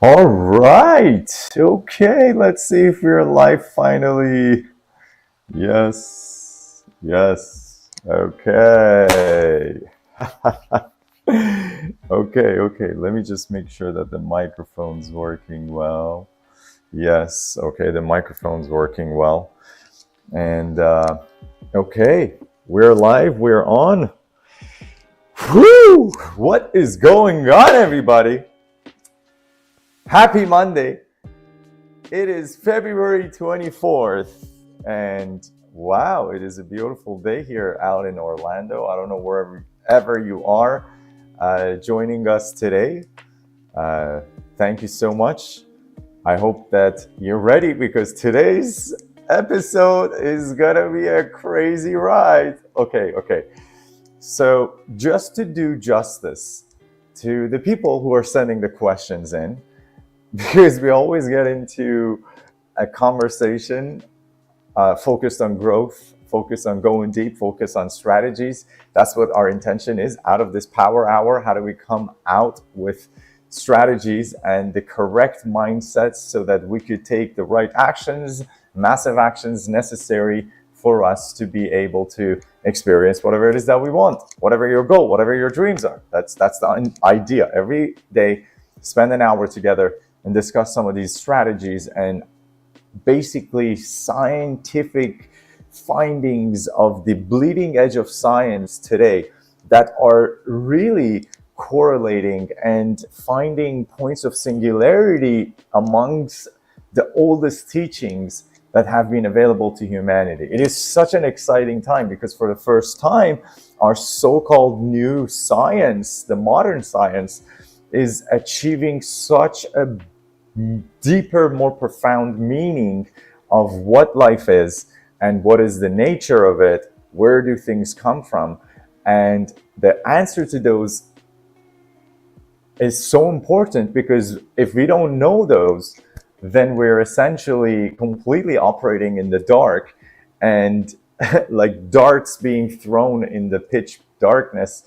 All right. Okay, let's see if we're live finally. Yes. Yes. Okay. Okay. Let me just make sure that the microphone's working well. Yes. Okay, the microphone's working well. And okay, we're live. We're on. Whew! What is going on, everybody? Happy Monday. It is February 24th, and wow, it is a beautiful day here out in Orlando. I don't know wherever you are joining us today. Thank you so much. I hope that you're ready because today's episode is gonna be a crazy ride. Okay. So, just to do justice to the people who are sending the questions in, because we always get into a conversation focused on growth, focused on going deep, focused on strategies. That's what our intention is out of this power hour. How do we come out with strategies and the correct mindsets so that we could take the right actions, massive actions necessary for us to be able to experience whatever it is that we want, whatever your goal, whatever your dreams are. That's the idea. Every day, spend an hour together and discuss some of these strategies and basically scientific findings of the bleeding edge of science today that are really correlating and finding points of singularity amongst the oldest teachings that have been available to humanity. It is such an exciting time because for the first time, our so-called new science, the modern science, is achieving such a deeper, more profound meaning of what life is and what is the nature of it, where do things come from, and the answer to those is so important because if we don't know those, then we're essentially completely operating in the dark and like darts being thrown in the pitch darkness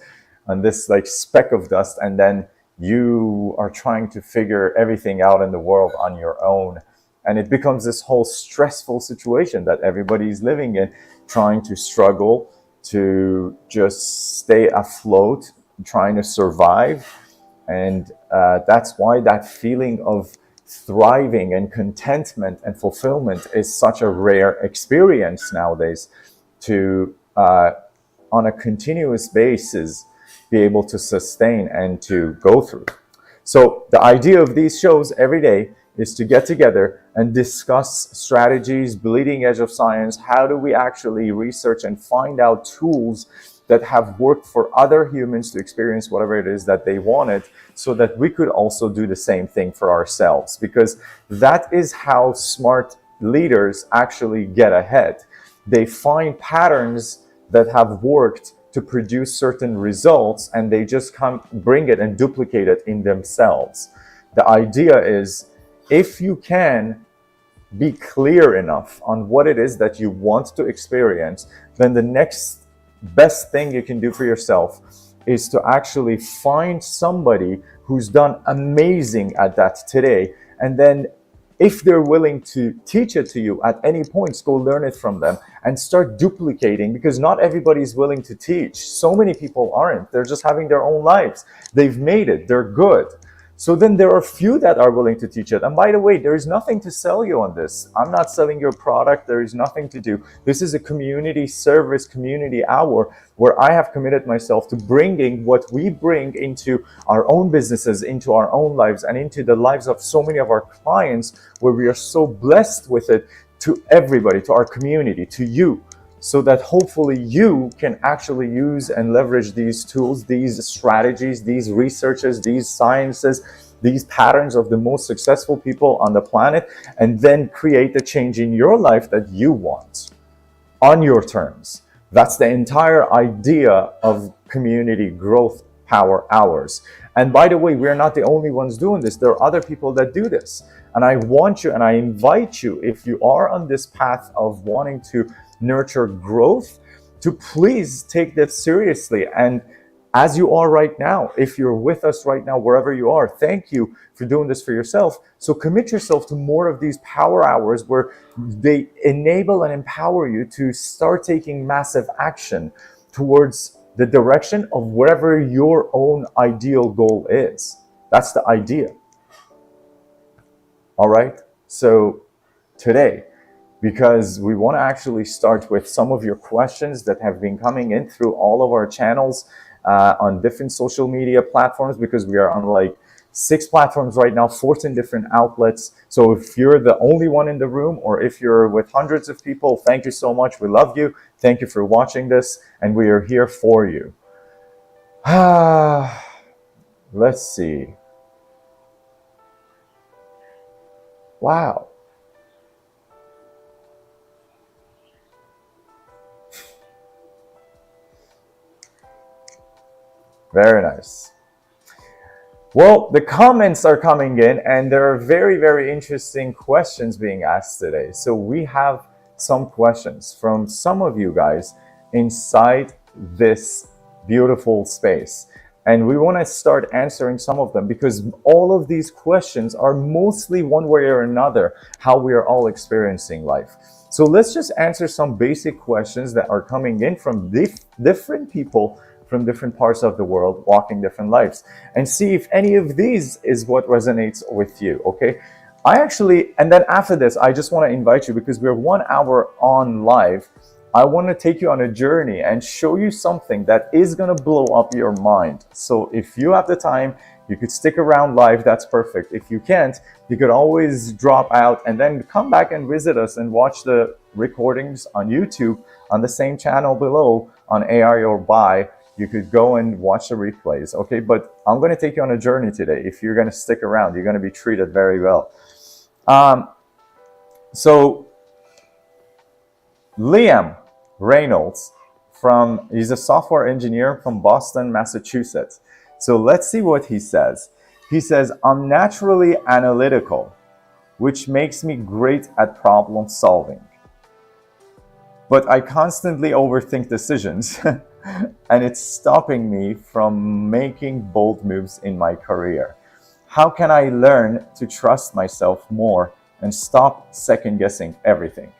on this like speck of dust, and then you are trying to figure everything out in the world on your own. And it becomes this whole stressful situation that everybody's living in, trying to struggle to just stay afloat, trying to survive. And that's why that feeling of thriving and contentment and fulfillment is such a rare experience nowadays to, on a continuous basis, be able to sustain and to go through. So the idea of these shows every day is to get together and discuss strategies, bleeding edge of science. How do we actually research and find out tools that have worked for other humans to experience whatever it is that they wanted, so that we could also do the same thing for ourselves? Because that is how smart leaders actually get ahead. They find patterns that have worked to produce certain results, and they just come bring it and duplicate it in themselves. The idea is, if you can be clear enough on what it is that you want to experience, then the next best thing you can do for yourself is to actually find somebody who's done amazing at that today, and then if they're willing to teach it to you at any point, go learn it from them and start duplicating, because not everybody's willing to teach. So many people aren't. They're just having their own lives. They've made it. They're good. So then there are few that are willing to teach it. And by the way, there is nothing to sell you on this. I'm not selling your product. There is nothing to do. This is a community service, community hour, where I have committed myself to bringing what we bring into our own businesses, into our own lives, and into the lives of so many of our clients, where we are so blessed with it, to everybody, to our community, to you, so that hopefully you can actually use and leverage these tools, these strategies, these researches, these sciences, these patterns of the most successful people on the planet, and then create the change in your life that you want on your terms. That's the entire idea of community growth power hours. And by the way, we're not the only ones doing this. There are other people that do this. And I want you and I invite you, if you are on this path of wanting to nurture growth, to please take that seriously and as you are right now. If you're with us right now, wherever you are, thank you for doing this for yourself. So commit yourself to more of these power hours where they enable and empower you to start taking massive action towards the direction of whatever your own ideal goal is. That's the idea. All right. So today, because we want to actually start with some of your questions that have been coming in through all of our channels on different social media platforms, because we are on like 6 platforms right now, 14 different outlets. So if you're the only one in the room, or if you're with hundreds of people, thank you so much. We love you. Thank you for watching this, and we are here for you. Let's see. Wow. Very nice. Well, the comments are coming in, and there are very, very interesting questions being asked today. So we have some questions from some of you guys inside this beautiful space. And we want to start answering some of them, because all of these questions are mostly one way or another how we are all experiencing life. So let's just answer some basic questions that are coming in from different people from different parts of the world, walking different lives, and see if any of these is what resonates with you. Okay, and then after this, I just want to invite you, because we're 1 hour on live. I want to take you on a journey and show you something that is going to blow up your mind. So if you have the time, you could stick around live. That's perfect. If you can't, you could always drop out and then come back and visit us and watch the recordings on YouTube on the same channel below on AI or Buy. You could go and watch the replays. Okay, but I'm going to take you on a journey today. If you're going to stick around, you're going to be treated very well. So Liam Reynolds, he's a software engineer from Boston, Massachusetts. So let's see what he says. He says, I'm naturally analytical, which makes me great at problem solving. But I constantly overthink decisions and it's stopping me from making bold moves in my career. How can I learn to trust myself more and stop second guessing everything?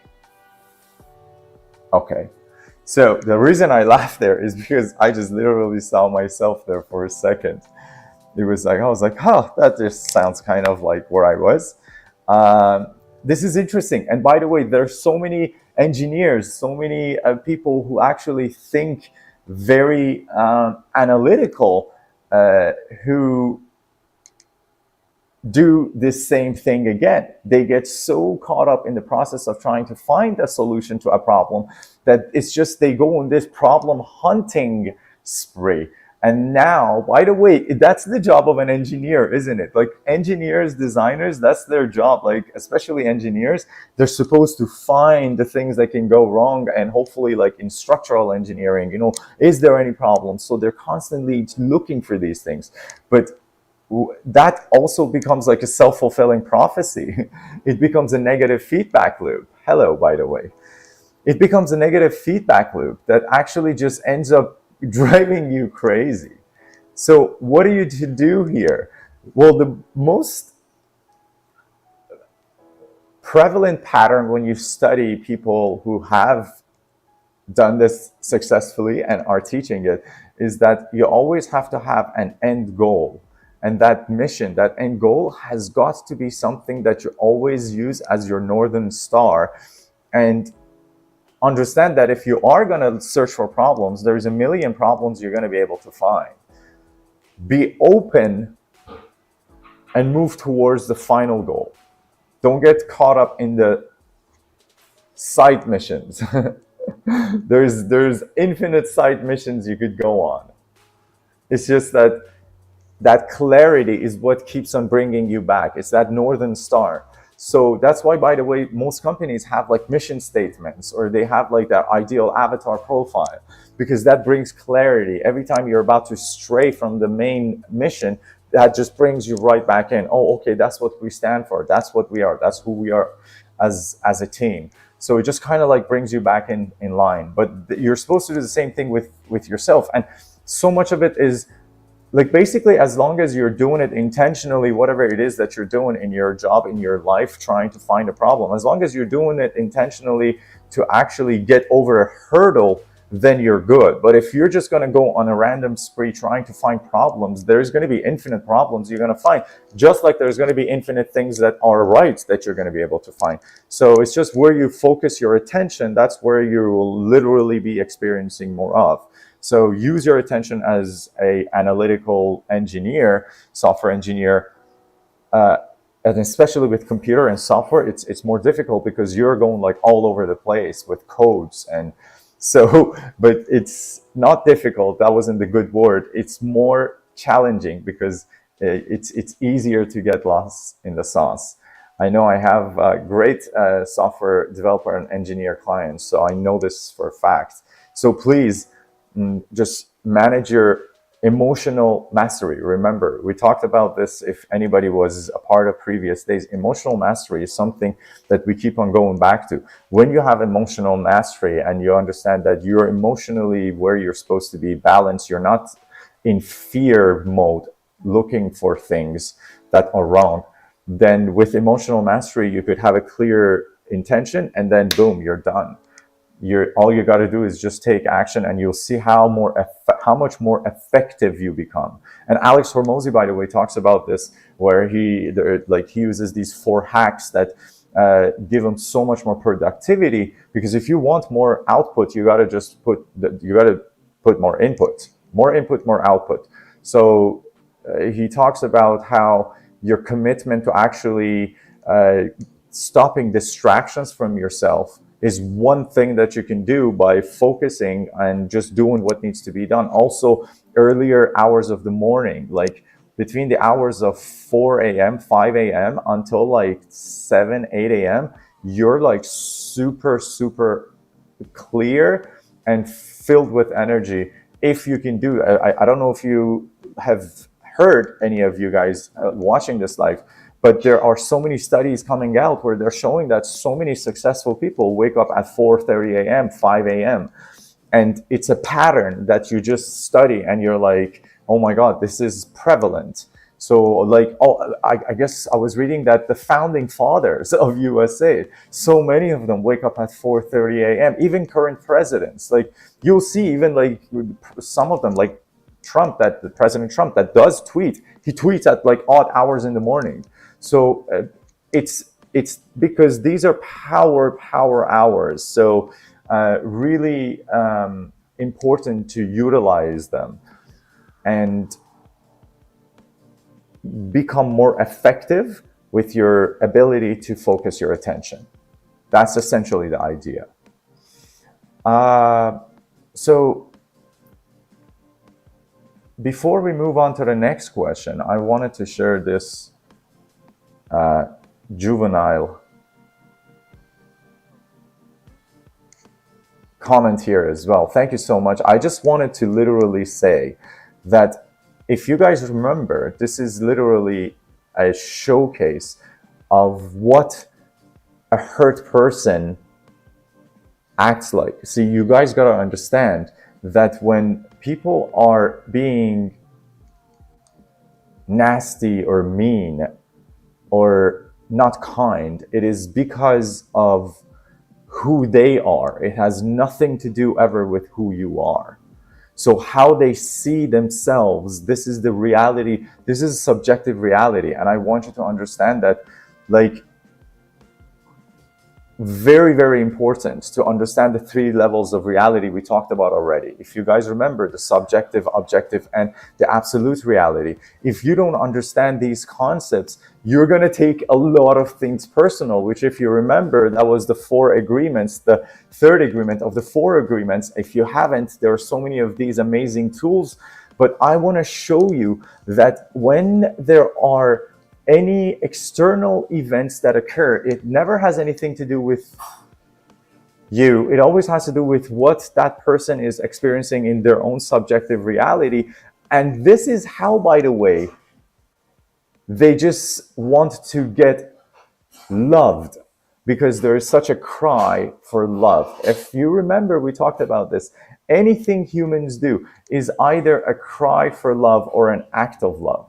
Okay, so the reason I laughed there is because I just literally saw myself there for a second. It was like, I was like, oh, that just sounds kind of like where I was. This is interesting. And by the way, there's so many engineers, so many people who actually think very analytical, who do this same thing again. They get so caught up in the process of trying to find a solution to a problem that it's just they go on this problem hunting spree. And now, by the way, that's the job of an engineer, isn't it? Like engineers, designers, that's their job. Like especially engineers, they're supposed to find the things that can go wrong, and hopefully like in structural engineering, is there any problem? So they're constantly looking for these things. But that also becomes like a self-fulfilling prophecy. It becomes a negative feedback loop. Hello, by the way. It becomes a negative feedback loop that actually just ends up driving you crazy. So what are you to do here? Well, the most prevalent pattern when you study people who have done this successfully and are teaching it is that you always have to have an end goal. And that mission, that end goal has got to be something that you always use as your northern star. And understand that if you are going to search for problems, there's a million problems you're going to be able to find. Be open and move towards the final goal. Don't get caught up in the side missions. There's infinite side missions you could go on. It's just that clarity is what keeps on bringing you back. It's that northern star. So that's why, by the way, most companies have like mission statements, or they have like that ideal avatar profile, because that brings clarity. Every time you're about to stray from the main mission, that just brings you right back in. Oh, okay, that's what we stand for. That's what we are. That's who we are as a team. So it just kind of like brings you back in line. But you're supposed to do the same thing with yourself. And So much of it is like, basically, as long as you're doing it intentionally, whatever it is that you're doing in your job, in your life, trying to find a problem, as long as you're doing it intentionally to actually get over a hurdle, then you're good. But if you're just going to go on a random spree trying to find problems, there's going to be infinite problems you're going to find, just like there's going to be infinite things that are right that you're going to be able to find. So it's just where you focus your attention, that's where you will literally be experiencing more of. So use your attention as a analytical engineer, software engineer, and especially with computer and software, it's more difficult because you're going like all over the place with codes. And so, but it's not difficult. That wasn't the good word. It's more challenging because it's easier to get lost in the sauce. I know I have great software developer and engineer clients, so I know this for a fact. So please, just manage your emotional mastery. Remember, we talked about this if anybody was a part of previous days. Emotional mastery is something that we keep on going back to. When you have emotional mastery and you understand that you're emotionally where you're supposed to be, balanced, you're not in fear mode looking for things that are wrong, then with emotional mastery, you could have a clear intention and then boom, you're done. All you got to do is just take action, and you'll see how much more effective you become. And Alex Hormozy, by the way, talks about this, where he uses these 4 hacks that give him so much more productivity. Because if you want more output, you got to just put more input, more output. So he talks about how your commitment to actually stopping distractions from yourself is one thing that you can do by focusing and just doing what needs to be done. Also, earlier hours of the morning, like between the hours of 4 a.m., 5 a.m. until like 7, 8 a.m., you're like super, super clear and filled with energy. If you can do, I don't know if you have heard, any of you guys watching this live, but there are so many studies coming out where they're showing that so many successful people wake up at 4:30 a.m., 5 a.m. And it's a pattern that you just study and you're like, oh my God, this is prevalent. So like, I guess I was reading that the founding fathers of USA, so many of them wake up at 4:30 a.m., even current presidents. Like you'll see even like some of them, like President Trump that does tweet, he tweets at like odd hours in the morning. So it's because these are power hours. So really important to utilize them and become more effective with your ability to focus your attention. That's essentially the idea. So before we move on to the next question, I wanted to share this juvenile comment here as well. Thank you so much. I just wanted to literally say that if you guys remember, this is literally a showcase of what a hurt person acts like. See, you guys got to understand that when people are being nasty or mean or not kind, it is because of who they are. It has nothing to do ever with who you are. So how they see themselves, this is the reality, this is subjective reality. And I want you to understand that, like, very, very important to understand the 3 levels of reality we talked about already. If you guys remember, the subjective, objective, and the absolute reality. If you don't understand these concepts, you're going to take a lot of things personal, which, if you remember, that was the 4 agreements, the 3rd agreement of the 4 agreements. If you haven't, there are so many of these amazing tools, but I want to show you that when there are any external events that occur, it never has anything to do with you. It always has to do with what that person is experiencing in their own subjective reality. And this is how, by the way, they just want to get loved, because there is such a cry for love. If you remember, we talked about this. Anything humans do is either a cry for love or an act of love.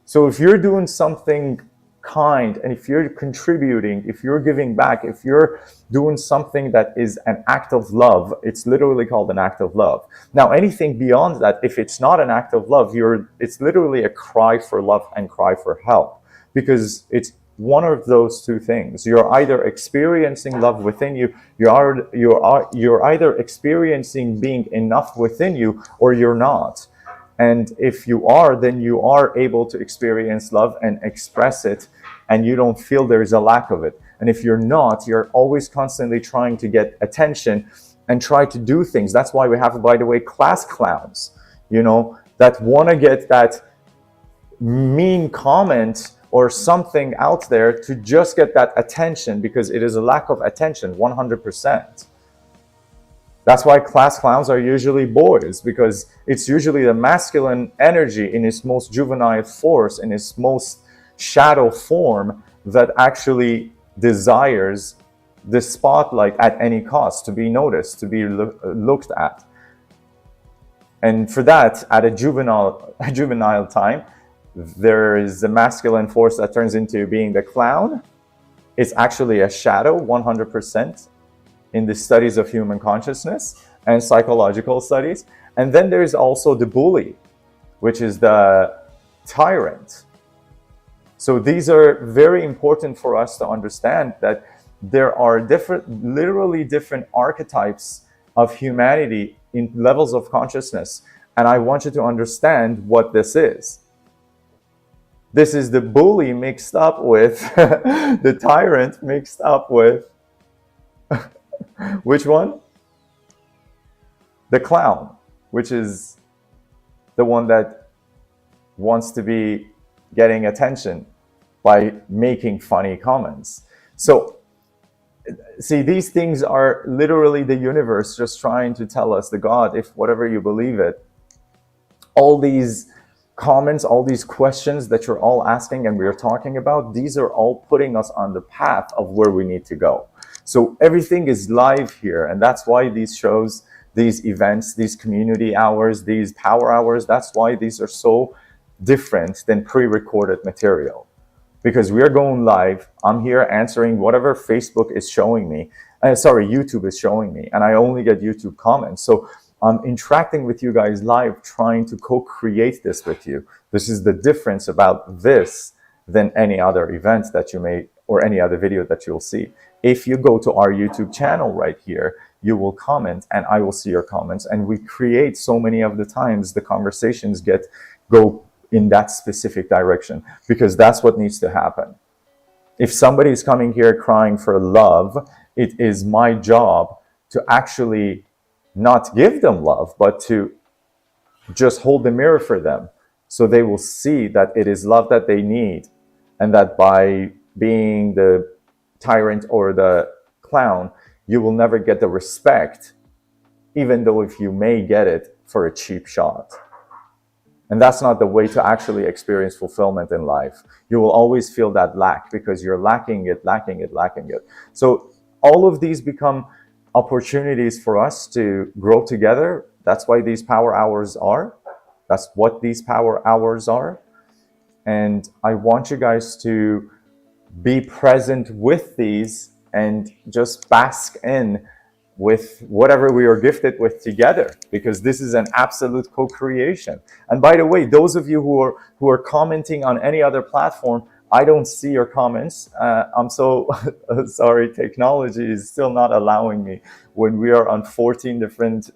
So if you're doing something kind, and if you're contributing, if you're giving back, if you're doing something that is an act of love, it's literally called an act of love. Now, anything beyond that, if it's not an act of love, it's literally a cry for love and cry for help, because it's one of those two things. You're either experiencing love within you, you're either experiencing being enough within you, or you're not. And if you are, then you are able to experience love and express it, and you don't feel there's a lack of it. And if you're not, you're always constantly trying to get attention and try to do things. That's why we have, by the way, class clowns, that want to get that mean comment or something out there to just get that attention, because it is a lack of attention, 100%. That's why class clowns are usually boys, because it's usually the masculine energy in its most juvenile force, in its most shadow form, that actually desires the spotlight at any cost, to be noticed, to be looked at. And for that, at a juvenile time, there is a masculine force that turns into being the clown. It's actually a shadow, 100%. In the studies of human consciousness and psychological studies. And then there's also the bully, which is the tyrant. So these are very important for us to understand, that there are literally different archetypes of humanity in levels of consciousness. And I want you to understand what this is. This is the bully mixed up with the tyrant mixed up with which one? The clown, which is the one that wants to be getting attention by making funny comments. So, see, these things are literally the universe just trying to tell us, the God, if whatever you believe it, all these comments, all these questions that you're all asking and we're talking about, these are all putting us on the path of where we need to go. So everything is live here, and that's why these shows, these events, these community hours, these power hours, that's why these are so different than pre-recorded material. Because we are going live, I'm here answering whatever Facebook is showing me, YouTube is showing me, and I only get YouTube comments. So I'm interacting with you guys live, trying to co-create this with you. This is the difference about this than any other event that you may, or any other video that you'll see. If you go to our YouTube channel right here, you will comment and I will see your comments. And we create so many of the times the conversations go in that specific direction, because that's what needs to happen. If somebody is coming here crying for love, it is my job to actually not give them love, but to just hold the mirror for them, so they will see that it is love that they need, and that by being the tyrant or the clown, you will never get the respect, even though if you may get it for a cheap shot. And that's not the way to actually experience fulfillment in life. You will always feel that lack, because you're lacking it. So all of these become opportunities for us to grow together. That's why these power hours are. That's what these power hours are. And I want you guys to be present with these and just bask in with whatever we are gifted with together, because this is an absolute co-creation. And by the way, those of you who are commenting on any other platform, I don't see your comments. I'm so sorry, technology is still not allowing me, when we are on 14 different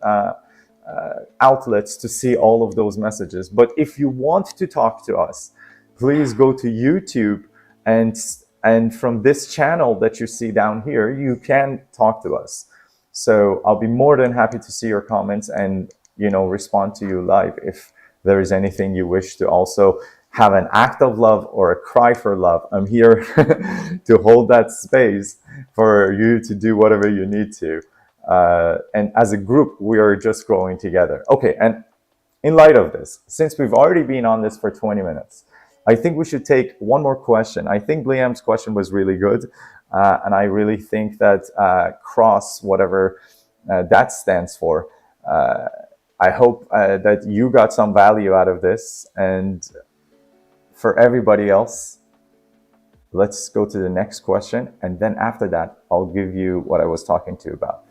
outlets, to see all of those messages. But if you want to talk to us, please go to YouTube, and from this channel that you see down here, you can talk to us. So I'll be more than happy to see your comments and, respond to you live if there is anything you wish to also have an act of love or a cry for love. I'm here to hold that space for you to do whatever you need to. And as a group, we are just growing together. Okay, and in light of this, since we've already been on this for 20 minutes, I think we should take one more question. I think Liam's question was really good. And I really think that cross whatever that stands for. I hope that you got some value out of this. And for everybody else, let's go to the next question. And then after that, I'll give you what I was talking to you about.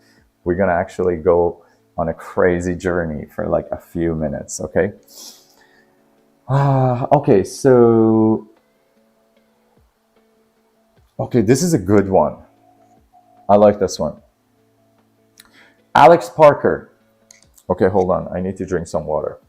We're going to actually go on a crazy journey for like a few minutes, okay? Okay, so... Okay, this is a good one. I like this one. Alex Parker. Okay, hold on. I need to drink some water.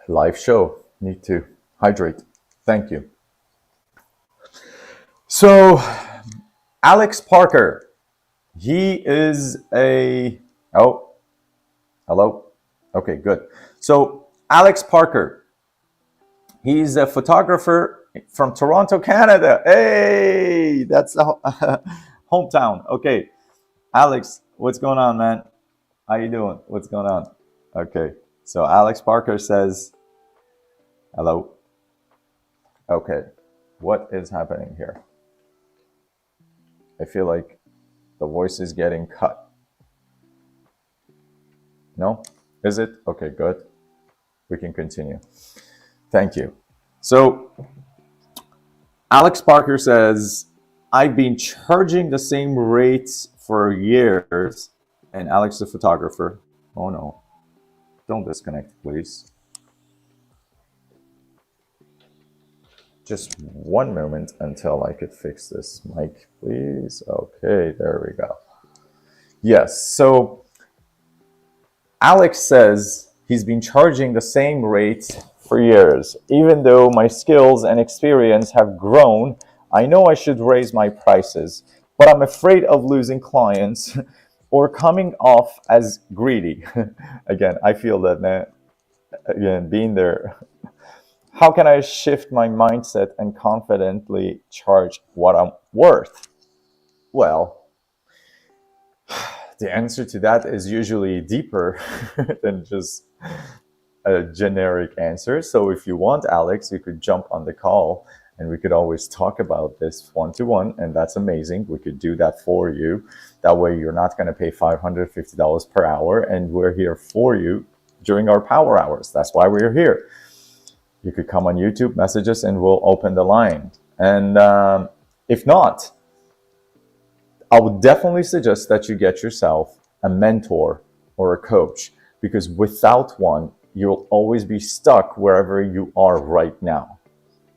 Live show. Need to hydrate. Thank you. So, Alex Parker. He is a... Oh, hello. Okay, good. So, Alex Parker. He's a photographer from Toronto, Canada. Hey, that's the hometown. Okay, Alex, what's going on, man? How you doing? What's going on? Okay, so Alex Parker says, hello. Okay, what is happening here? I feel like the voice is getting cut. No? Is it? Okay, good. We can continue. Thank you. So, Alex Parker says, I've been charging the same rates for years. And Alex, the photographer, oh no, don't disconnect, please. Just one moment until I could fix this mic, please. Okay, there we go. Yes, so Alex says he's been charging the same rate for years. Even though my skills and experience have grown, I know I should raise my prices, but I'm afraid of losing clients or coming off as greedy. Again, I feel that, man. Again, being there. How can I shift my mindset and confidently charge what I'm worth? Well, the answer to that is usually deeper than just a generic answer. So if you want, Alex, you could jump on the call and we could always talk about this one-to-one, and that's amazing. We could do that for you. That way you're not going to pay $550 per hour, and we're here for you during our power hours. That's why we're here. You could come on YouTube, message us, and we'll open the line. And if not, I would definitely suggest that you get yourself a mentor or a coach, because without one, you'll always be stuck wherever you are right now.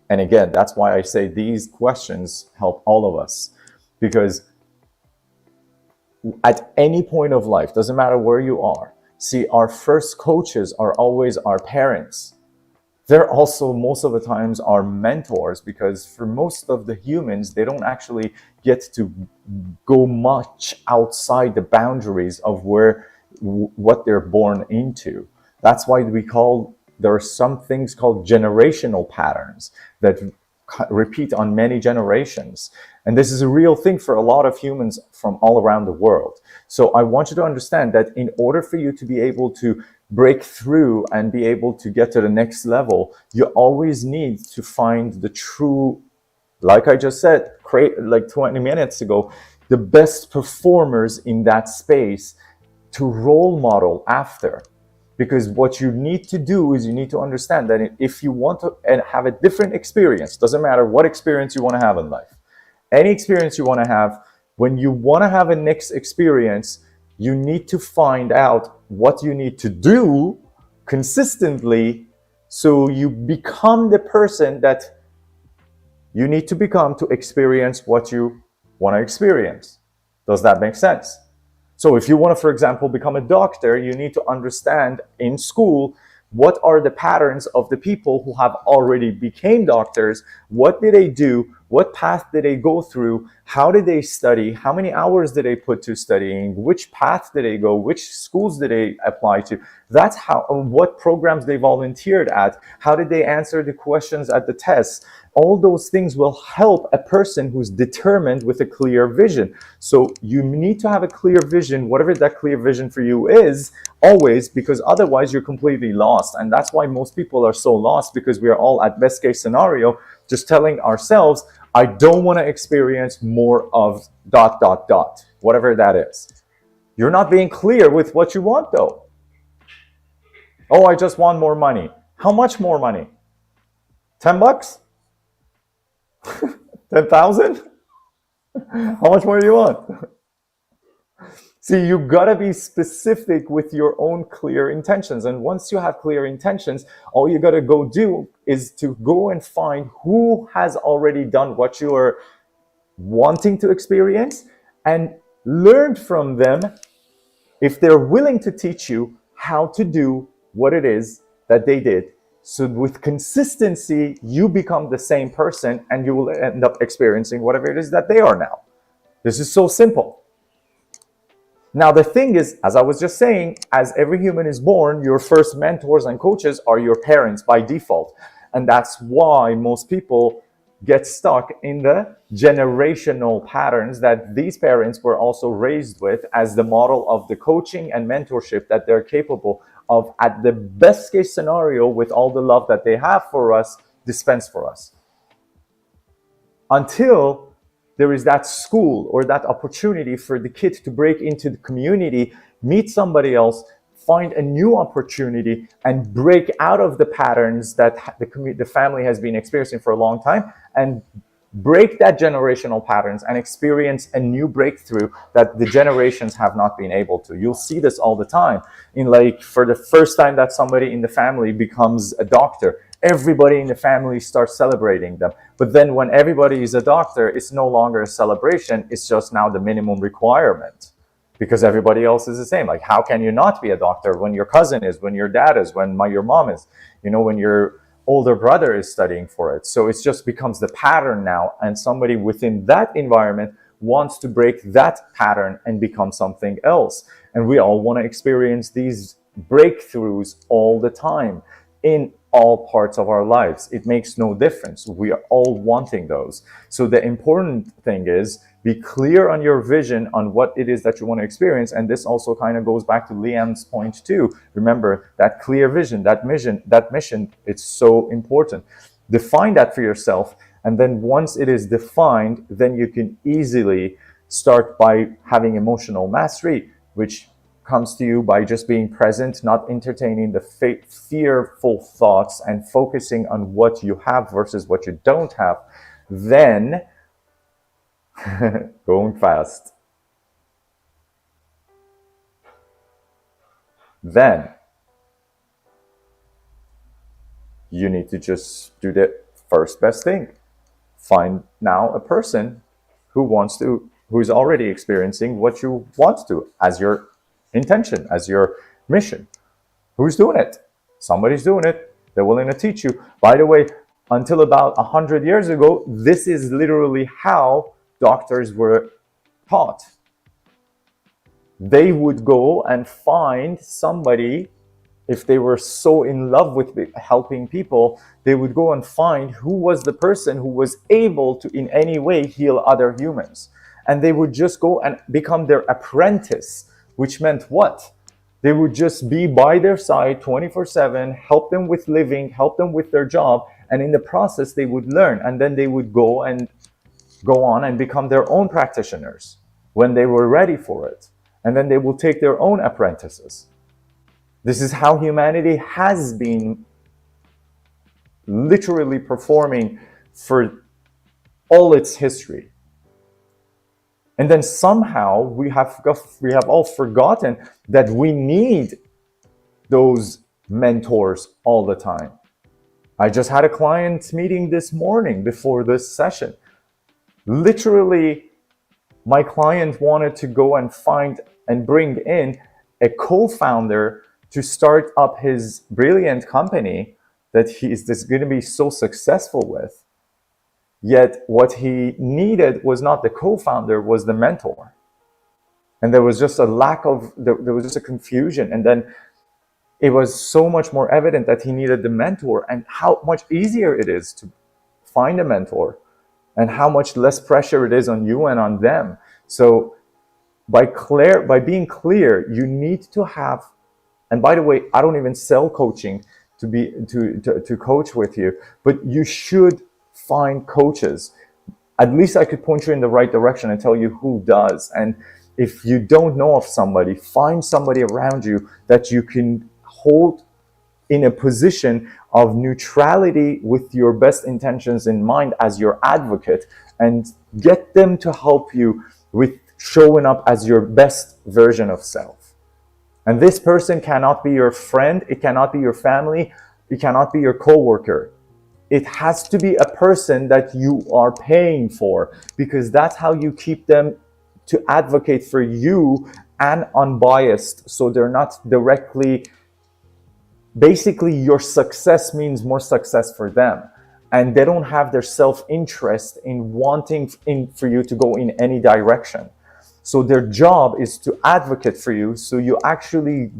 And again, that's why I say these questions help all of us, because at any point of life, doesn't matter where you are, see, our first coaches are always our parents. They're also most of the times our mentors, because for most of the humans, they don't actually get to go much outside the boundaries of what they're born into. That's why there are some things called generational patterns that repeat on many generations. And this is a real thing for a lot of humans from all around the world. So I want you to understand that in order for you to be able to break through and be able to get to the next level, you always need to find the true, like I just said, like 20 minutes ago, the best performers in that space to role model after. Because what you need to do is you need to understand that if you want to have a different experience, doesn't matter what experience you want to have in life, any experience you want to have, when you want to have a next experience, you need to find out what you need to do consistently so you become the person that you need to become to experience what you want to experience. Does that make sense? So if you want to, for example, become a doctor, you need to understand in school what are the patterns of the people who have already became doctors. What did they do? What path did they go through? How did they study? How many hours did they put to studying? Which path did they go? Which schools did they apply to? That's how, what programs they volunteered at, how did they answer the questions at the tests. All those things will help a person who's determined with a clear vision. So you need to have a clear vision, whatever that clear vision for you is, always, because otherwise you're completely lost. And that's why most people are so lost, because we are all at best case scenario just telling ourselves, I don't want to experience more of ... whatever that is. You're not being clear with what you want though. Oh, I just want more money. How much more money? 10 bucks? 10,000? How much more do you want? See, you gotta be specific with your own clear intentions. And once you have clear intentions, all you gotta go do is to go and find who has already done what you are wanting to experience and learn from them if they're willing to teach you how to do what it is that they did. So with consistency, you become the same person and you will end up experiencing whatever it is that they are now. This is so simple. Now, the thing is, as I was just saying, as every human is born, your first mentors and coaches are your parents by default. And that's why most people get stuck in the generational patterns that these parents were also raised with as the model of the coaching and mentorship that they're capable of, at the best case scenario, with all the love that they have for us, dispense for us. Until there is that school or that opportunity for the kid to break into the community, meet somebody else, find a new opportunity, and break out of the patterns that the family has been experiencing for a long time, and break that generational patterns and experience a new breakthrough that the generations have not been able to. You'll see this all the time. In, like, for the first time that somebody in the family becomes a doctor, everybody in the family starts celebrating them. But then when everybody is a doctor, it's no longer a celebration, it's just now the minimum requirement, because everybody else is the same. Like, how can you not be a doctor when your cousin is, when your dad is, when your mom is, when your older brother is studying for it? So it just becomes the pattern now, and somebody within that environment wants to break that pattern and become something else. And we all want to experience these breakthroughs all the time in all parts of our lives. It makes no difference. We are all wanting those. So the important thing is, be clear on your vision on what it is that you want to experience. And this also kind of goes back to Liam's point too. Remember that clear vision, that mission, it's so important. Define that for yourself. And then once it is defined, then you can easily start by having emotional mastery, which comes to you by just being present, not entertaining the fearful thoughts, and focusing on what you have versus what you don't have. Then, going fast, then you need to just do the first best thing. Find now a person who's already experiencing what you want to, as your intention, as your mission. Who's doing it? Somebody's doing it. They're willing to teach you. By the way, until about 100 years ago, this is literally how doctors were taught. They would go and find somebody. If they were so in love with helping people, they would go and find who was the person who was able to in any way heal other humans. And they would just go and become their apprentice, which meant what? They would just be by their side 24/7, help them with living, help them with their job. And in the process, they would learn. And then they would go on and become their own practitioners when they were ready for it. And then they will take their own apprentices. This is how humanity has been literally performing for all its history. And then somehow we have all forgotten that we need those mentors all the time. I just had a client meeting this morning before this session. Literally, my client wanted to go and find and bring in a co-founder to start up his brilliant company that that's going to be so successful with. Yet what he needed was not the co-founder, was the mentor. And there was just a there was just a confusion. And then it was so much more evident that he needed the mentor, and how much easier it is to find a mentor, and how much less pressure it is on you and on them. So by being clear, you need to have, and by the way, I don't even sell coaching to coach with you, but you should find coaches. At least I could point you in the right direction and tell you who does. And if you don't know of somebody, find somebody around you that you can hold in a position of neutrality with your best intentions in mind as your advocate, and get them to help you with showing up as your best version of self. And this person cannot be your friend, it cannot be your family, it cannot be your coworker. It has to be a person that you are paying for, because that's how you keep them to advocate for you and unbiased. So they're not directly, basically your success means more success for them. And they don't have their self-interest in wanting for you to go in any direction. So their job is to advocate for you, so you actually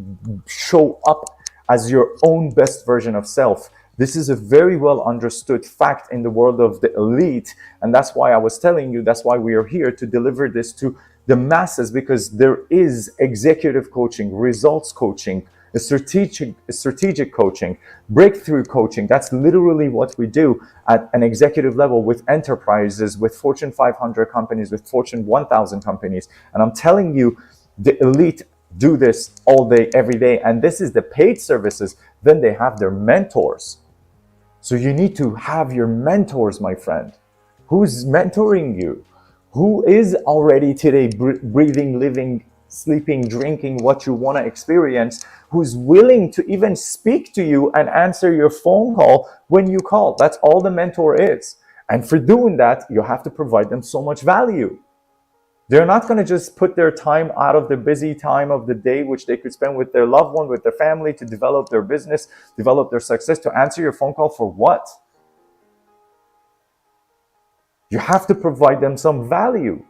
show up as your own best version of self. This is a very well understood fact in the world of the elite. And that's why I was telling you, that's why we are here to deliver this to the masses, because there is executive coaching, results coaching, strategic coaching, breakthrough coaching. That's literally what we do at an executive level with enterprises, with Fortune 500 companies, with Fortune 1000 companies. And I'm telling you, the elite do this all day, every day. And this is the paid services. Then they have their mentors. So you need to have your mentors, my friend. Who's mentoring you? Who is already today breathing, living, sleeping, drinking what you want to experience, who's willing to even speak to you and answer your phone call when you call. That's all the mentor is. And for doing that, you have to provide them so much value. They're not going to just put their time out of the busy time of the day, which they could spend with their loved one, with their family, to develop their business, develop their success, to answer your phone call for what? You have to provide them some value.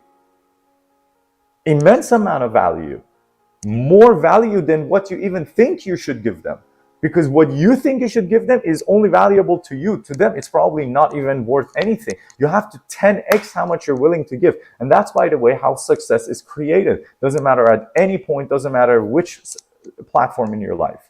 Immense amount of value. More value than what you even think you should give them. Because what you think you should give them is only valuable to you. To them, it's probably not even worth anything. You have to 10x how much you're willing to give. And that's, by the way, how success is created. Doesn't matter at any point, doesn't matter which platform in your life.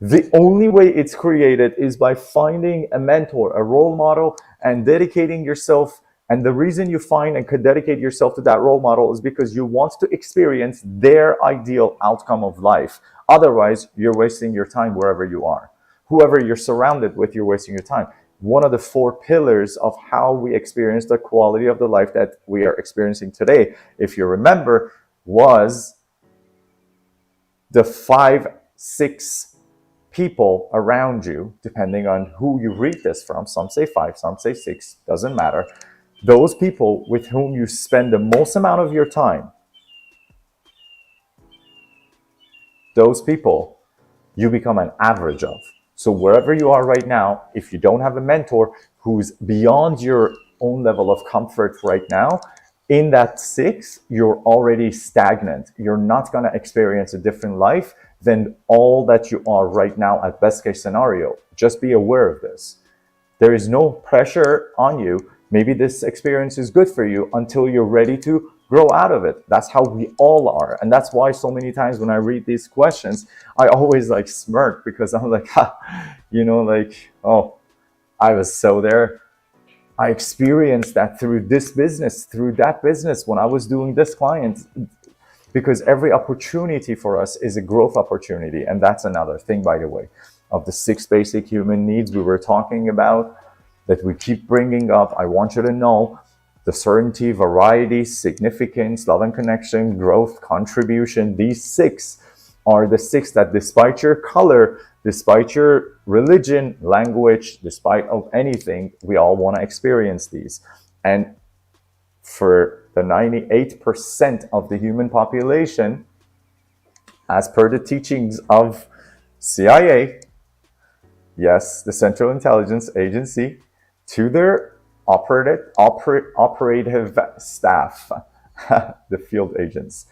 The only way it's created is by finding a mentor, a role model, and dedicating yourself. And the reason you find and could dedicate yourself to that role model is because you want to experience their ideal outcome of life. Otherwise, you're wasting your time wherever you are. Whoever you're surrounded with, you're wasting your time. One of the 4 pillars of how we experience the quality of the life that we are experiencing today, if you remember, was the 5, 6 people around you, depending on who you read this from. Some say 5, some say 6, doesn't matter. Those people with whom you spend the most amount of your time, those people you become an average of. So wherever you are right now, if you don't have a mentor who's beyond your own level of comfort right now, in that 6, you're already stagnant. You're not going to experience a different life than all that you are right now at best case scenario. Just be aware of this. There is no pressure on you. Maybe this experience is good for you until you're ready to grow out of it. That's how we all are. And that's why so many times when I read these questions, I always like smirk, because I'm like, oh, I was so there. I experienced that through this business, through that business, when I was doing this client. Because every opportunity for us is a growth opportunity. And that's another thing, by the way, of the 6 basic human needs we were talking about, that we keep bringing up. I want you to know the certainty, variety, significance, love and connection, growth, contribution. These 6 are the 6 that, despite your color, despite your religion, language, despite of anything, we all want to experience these. And for the 98% of the human population, as per the teachings of CIA, yes, the Central Intelligence Agency, to their operative staff, the field agents,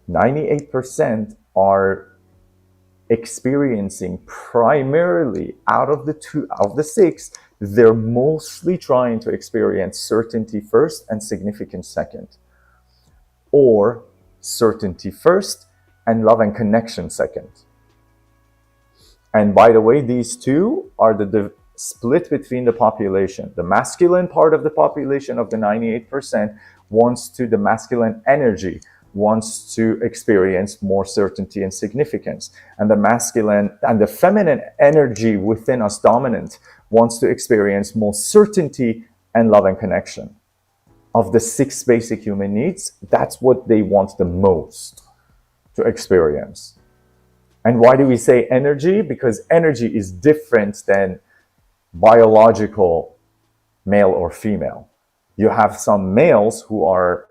98% are experiencing primarily out of the six, they're mostly trying to experience certainty first and significance second, or certainty first and love and connection second. And by the way, these two are the split between the population. The masculine part of the population of the 98% wants to, the masculine energy wants to experience more certainty and significance. And the masculine and the feminine energy within us, dominant, wants to experience more certainty and love and connection. Of the six basic human needs, that's what they want the most to experience. And why do we say energy? Because energy is different than biological male or female. You have some males who are,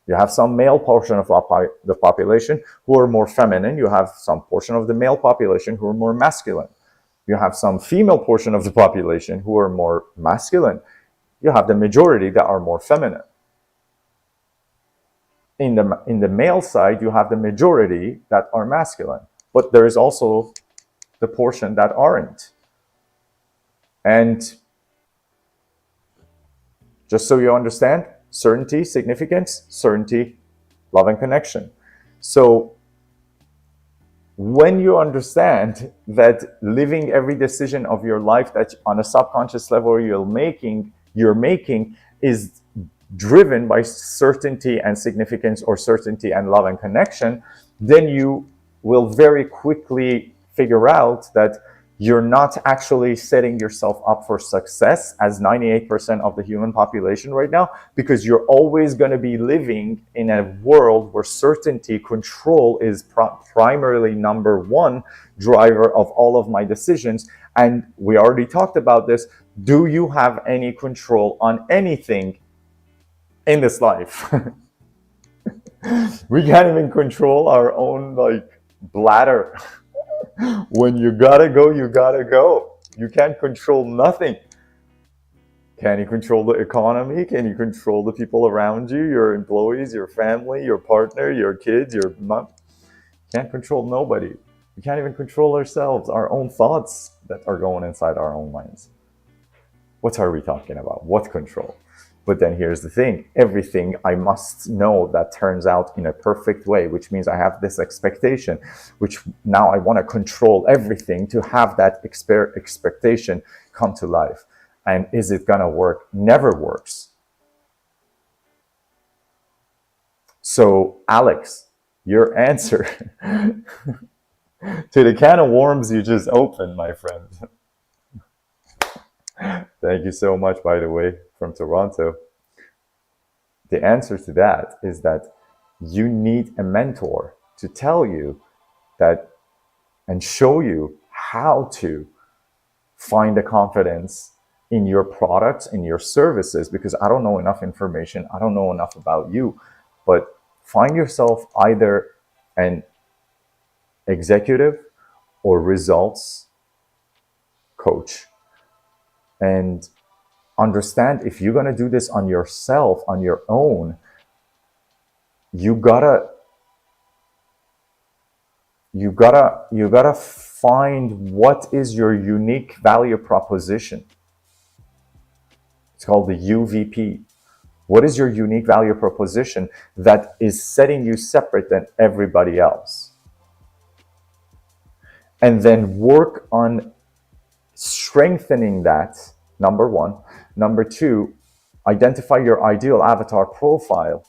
you have some male portion of the population who are more feminine. You have some portion of the male population who are more masculine. You have some female portion of the population who are more masculine. You have the majority that are more feminine. In the male side, you have the majority that are masculine. But there is also the portion that aren't. And just so you understand, certainty, significance, certainty, love and connection. So when you understand that living every decision of your life that on a subconscious level you're making is driven by certainty and significance, or certainty and love and connection, then you will very quickly figure out that you're not actually setting yourself up for success as 98% of the human population right now, because you're always going to be living in a world where certainty, control is primarily number one driver of all of my decisions. And we already talked about this. Do you have any control on anything in this life? We can't even control our own bladder. When you gotta go, you gotta go. You can't control nothing. Can you control the economy? Can you control the people around you, your employees, your family, your partner, your kids, your mom? Can't control nobody. We can't even control ourselves, our own thoughts that are going inside our own minds. What are we talking about? What control? But then here's the thing, everything I must know that turns out in a perfect way, which means I have this expectation, which now I want to control everything to have that expectation come to life. And is it going to work? Never works. So Alex, your answer to the can of worms you just opened, my friend. Thank you so much, by the way, from Toronto. The answer to that is that you need a mentor to tell you that and show you how to find the confidence in your products, in your services, because I don't know enough information. I don't know enough about you, but find yourself either an executive or results coach, and understand if you're going to do this on yourself, on your own, you gotta find what is your unique value proposition. It's called the UVP. What is your unique value proposition that is setting you separate than everybody else? And then work on strengthening that, number one. Number two, identify your ideal avatar profile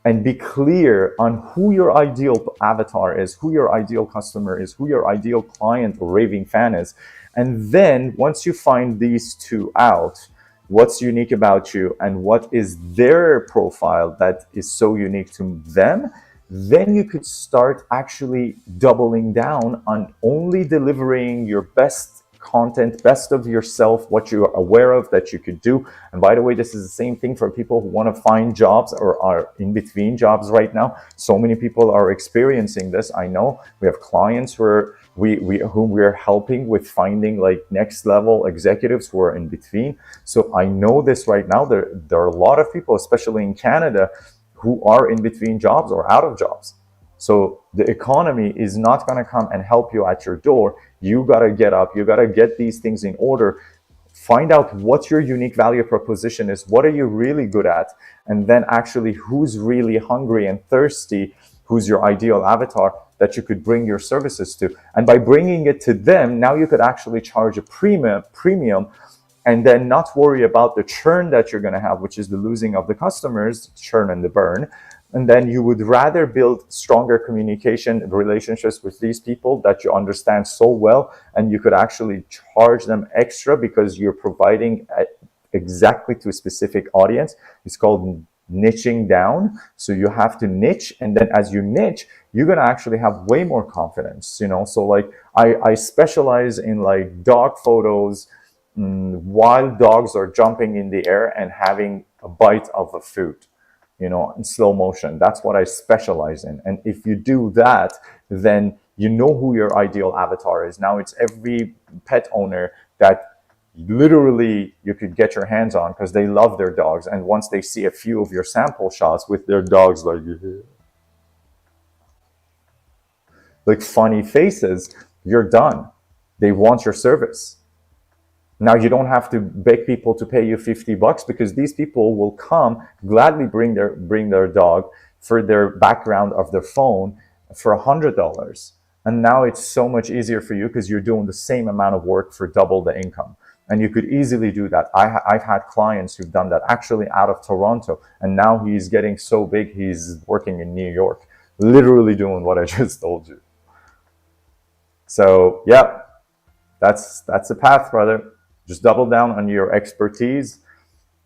and be clear on who your ideal avatar is, who your ideal customer is, who your ideal client or raving fan is. And then once you find these two out, what's unique about you and what is their profile that is so unique to them, then you could start actually doubling down on only delivering your best content, best of yourself, what you are aware of that you could do. And by the way, this is the same thing for people who want to find jobs or are in between jobs right now. So many people are experiencing this. I know we have clients who whom we're helping with finding next level executives who are in between. So I know this right now. There are a lot of people, especially in Canada, who are in between jobs or out of jobs. So the economy is not going to come and help you at your door. You got to get up, you got to get these things in order, find out what your unique value proposition is, what are you really good at, and then actually who's really hungry and thirsty, who's your ideal avatar that you could bring your services to. And by bringing it to them, now you could actually charge a premium and then not worry about the churn that you're going to have, which is the losing of the customers, churn and the burn. And then you would rather build stronger communication relationships with these people that you understand so well, and you could actually charge them extra because you're providing exactly to a specific audience. It's called niching down. So you have to niche, and then as you niche, you're gonna actually have way more confidence. So like I specialize in like dog photos while dogs are jumping in the air and having a bite of a food, in slow motion. That's what I specialize in. And if you do that, then you know who your ideal avatar is. Now it's every pet owner that literally you could get your hands on because they love their dogs. And once they see a few of your sample shots with their dogs like funny faces, you're done. They want your service. Now you don't have to beg people to pay you $50 because these people will come gladly bring their dog for their background of their phone for $100. And now it's so much easier for you because you're doing the same amount of work for double the income. And you could easily do that. I've had clients who've done that actually out of Toronto, and now he's getting so big he's working in New York, literally doing what I just told you. So yeah, that's the path, brother. Just double down on your expertise,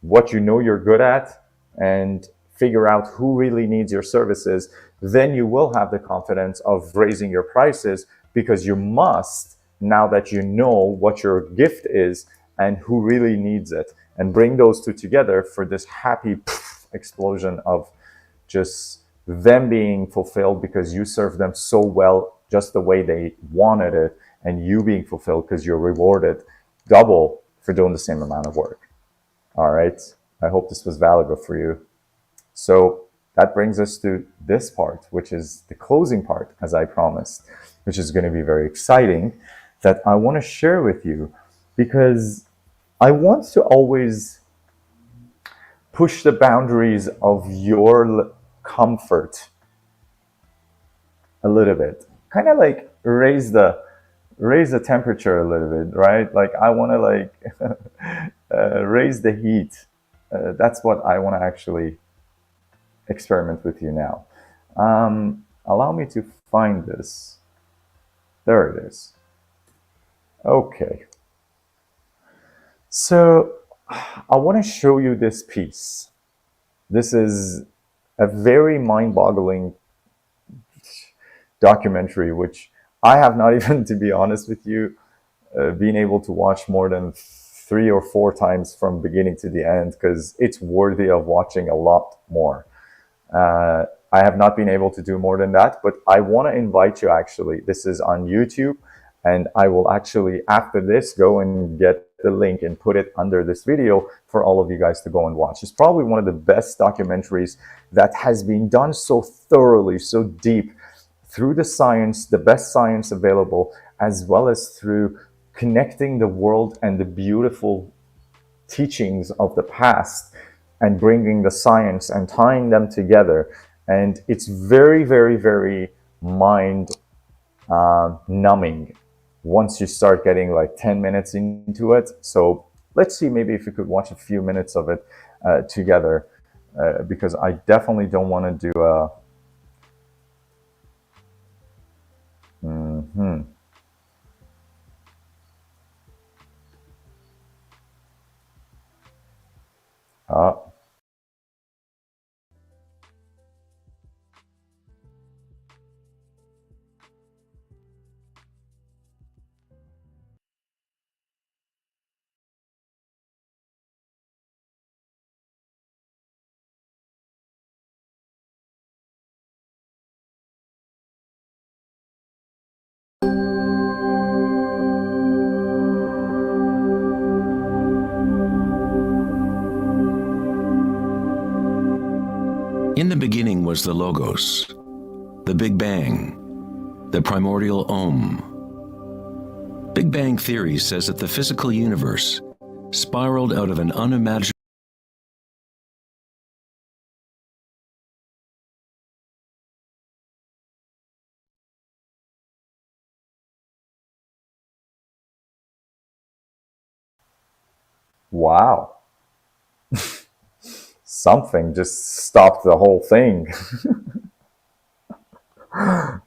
what you know you're good at, and figure out who really needs your services. Then you will have the confidence of raising your prices because you must, now that you know what your gift is and who really needs it, and bring those two together for this happy explosion of just them being fulfilled because you served them so well, just the way they wanted it, and you being fulfilled because you're rewarded double for doing the same amount of work. All right. I hope this was valuable for you. So that brings us to this part, which is the closing part, as I promised, which is going to be very exciting, that I want to share with you because I want to always push the boundaries of your comfort a little bit, kind of like raise the temperature a little bit, right? Like I want to like raise the heat. That's what I want to actually experiment with you now. Allow me to find this. There it is. Okay. So I want to show you this piece. This is a very mind-boggling documentary, which I have not even, to be honest with you, been able to watch more than 3 or 4 times from beginning to the end because it's worthy of watching a lot more. I have not been able to do more than that, but I want to invite you actually. This is on YouTube, and I will actually, after this, go and get the link and put it under this video for all of you guys to go and watch. It's probably one of the best documentaries that has been done so thoroughly, so deep, through the science, the best science available, as well as through connecting the world and the beautiful teachings of the past and bringing the science and tying them together. And it's very, very, very mind numbing once you start getting like 10 minutes into it. So let's see, maybe if you could watch a few minutes of it together, because I definitely don't want to do a In the beginning was the Logos, the Big Bang, the primordial Om. Big Bang theory says that the physical universe spiraled out of an unimaginable Wow. Something just stopped the whole thing.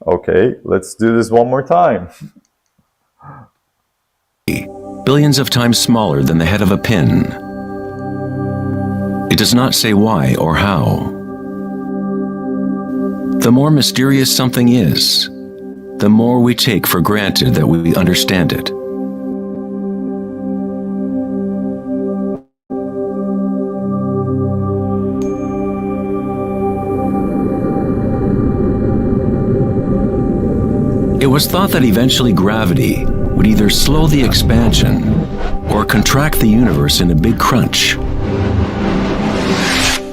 Okay, let's do this one more time. billions of times smaller than the head of a pin. It does not say why or how. The more mysterious something is, the more we take for granted that we understand it. It was thought that eventually gravity would either slow the expansion or contract the universe in a big crunch.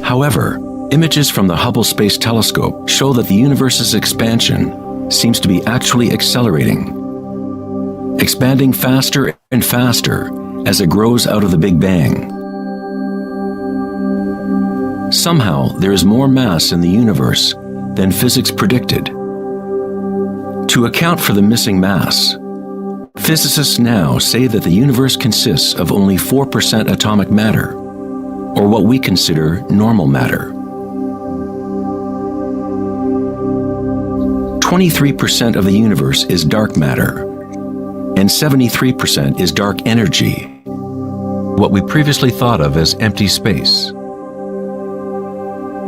However, images from the Hubble Space Telescope show that the universe's expansion seems to be actually accelerating, expanding faster and faster as it grows out of the Big Bang. Somehow, there is more mass in the universe than physics predicted. To account for the missing mass, physicists now say that the universe consists of only 4% atomic matter, or what we consider normal matter. 23% of the universe is dark matter, and 73% is dark energy, what we previously thought of as empty space.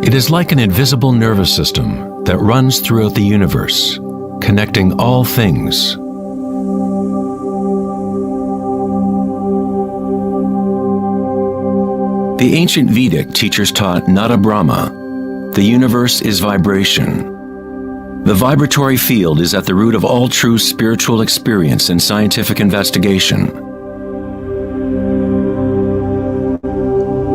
It is like an invisible nervous system that runs throughout the universe, connecting all things. The ancient Vedic teachers taught Nada Brahma, the universe is vibration. The vibratory field is at the root of all true spiritual experience and scientific investigation.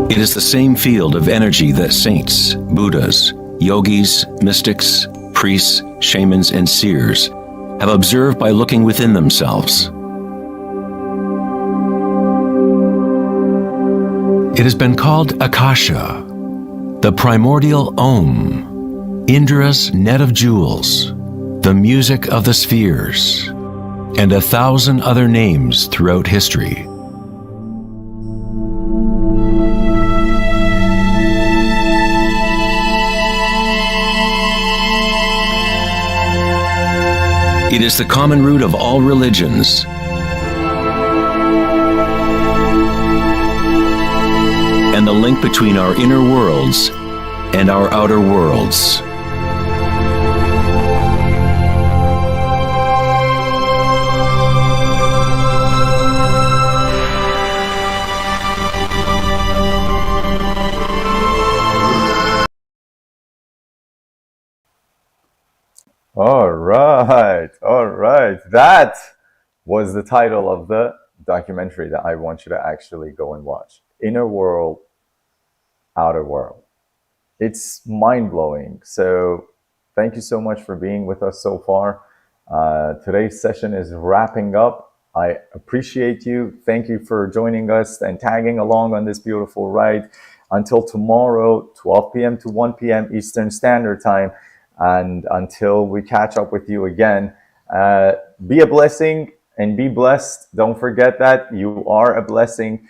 It is the same field of energy that saints, Buddhas, yogis, mystics, priests, shamans, and seers have observed by looking within themselves. It has been called Akasha, the primordial Om, Indra's net of jewels, the music of the spheres, and 1,000 other names throughout history. It is the common root of all religions. And the link between our inner worlds and our outer worlds. All right. That was the title of the documentary that I want you to actually go and watch. Inner World, Outer World. It's mind-blowing. So thank you so much for being with us so far. Today's session is wrapping up. I appreciate you. Thank you for joining us and tagging along on this beautiful ride. Until tomorrow, 12 p.m. to 1 p.m. Eastern Standard Time. And until we catch up with you again, be a blessing and be blessed. Don't forget that you are a blessing.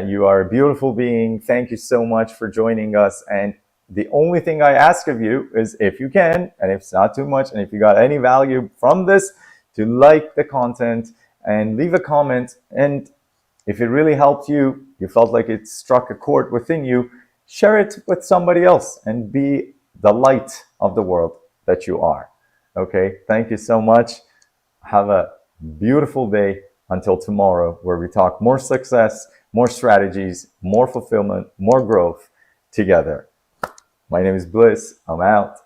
You are a beautiful being. Thank you so much for joining us. And the only thing I ask of you is, if you can, and if it's not too much, and if you got any value from this, to like the content and leave a comment. And if it really helped you, you felt like it struck a chord within you, share it with somebody else and be the light of the world that you are. Okay, thank you so much. Have a beautiful day until tomorrow, where we talk more success, more strategies, more fulfillment, more growth together. My name is Bliss. I'm out.